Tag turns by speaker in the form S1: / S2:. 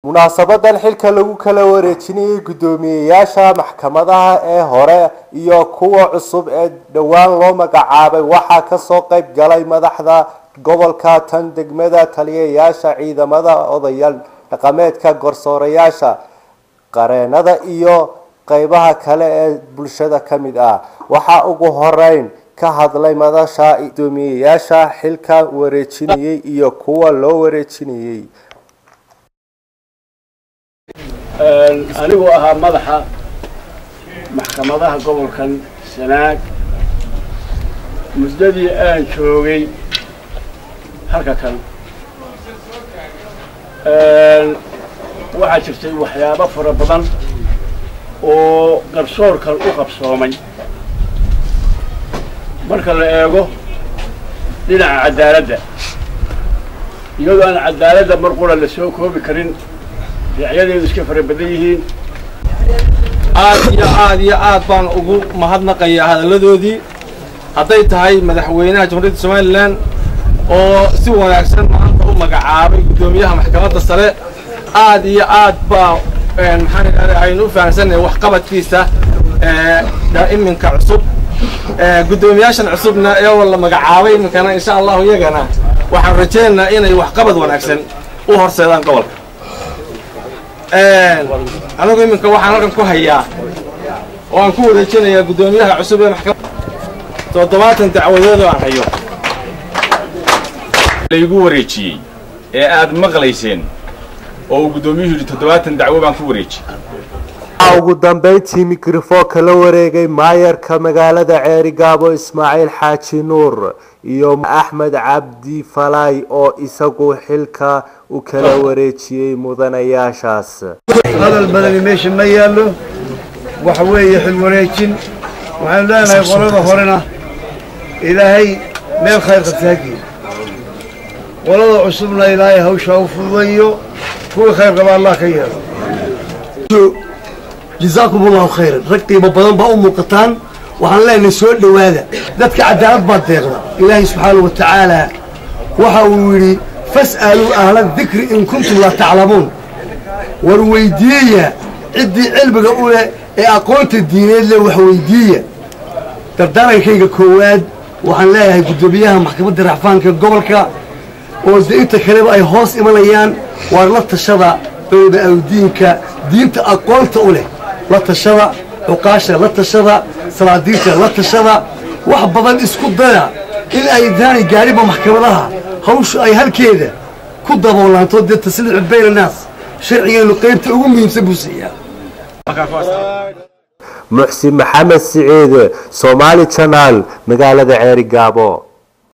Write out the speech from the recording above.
S1: munaasabadan xilka lagu kala wareejinayay gudoomiyayaasha maxkamadaha ee hore iyo kuwa cusub ee dhawaan loo magacaabay waxaa ka soo qayb galay madaxda gobolka tan degmada taliyayaasha ciidamada odayaal dhaqameedka garsoorayaasha qareenada iyo qaybaha kale ee bulshada kamid ah waxa ugu horeyn ka hadlay madasha gudoomiyayaasha xilka wareejinayay iyo kuwa loo wareejinayay
S2: anigu ahaa madaxa maxkamadaha gobolkan Sanaag muddadii aan joogay halka kan waxa jirtay waxyaabo fara badan oo garsoorkan u qabsoomay marka la eego dhinaca cadaaladda iyadoo aan cadaaladda mar qura la soo koobi karin yayadeedu iska fara badan yihiin
S3: aad iyo aad baan ugu mahadnaqayaa hadaladoodii hadday tahay madaxweynaha jamhuuriyadda Soomaaliland oo si wanaagsan maanta u magacaabay gudoomiyaha maxkamadda sare aad iyo aad baa aynu u fahamsanahay wax qabadkiisa iminka cusub gudoomiyaashan cusubna ee wala magacaabay iminkana insha Allah iyagana waxaan rajaynaynaa inay wax qabad wanaagsan u horseedaan gobolka anigu iminka waxaan halkan ku hayaa oo aan ku wareejinayaa gudoomiyaha cusub ee maxkamadda 70 dacwadood oo aan hayo
S4: laygu wareejiyay ee aad maqlayseen oo gudoomiyuhu 70 dacwo baan ku wareejiyay
S1: ugu dambeyntii mikrofoonka la wareegay maayarka magaalada Ceerigaabo Ismaaciil Xaaji Nuur iyo Axmed Cabdi Falay oo isagu xilka u kala wareejiyay mudanayaashaas
S5: hadal badan meesha ma yaalo waxa weeye xil wareejin waxaan leenahay qolada horena ilaahay meel khayr qabtaagi qolada cusubna ilaahay hawsha u fududeeyo kuwa khayr qaba Allah ka yeelo
S6: جزاكم الله خيرا ركتي ببضان بأم قطان وحن الله نسوء لواذا ذاتك عدالات باديغنا إلهي سبحانه وتعالى وحاولي فاسألوا أهل الذكر إن كنتم لا تعلمون والويدية عدي علبك أولى أقوات الدينية اللي وحويدية تردانا كيكا كواد وحن الله يقدوا بيها محكمة الرحفان كقبلك وزدئت كريب أي هوس إماليان وارلت الشضع بين أودينك دينت أقوات أولى لا تشرع عقاشة لا تشرع صناديقة لا تشرع واحد بدل اسكت ضيع إلا أي ثاني قاربة محكمة لها هوش أي هالكيدة كده والله تودي تسلع بين الناس شرعيا لقيمة أمي مسبوسية
S1: محسن محمد سعيد صومالي شانال مقالة Ceerigaabo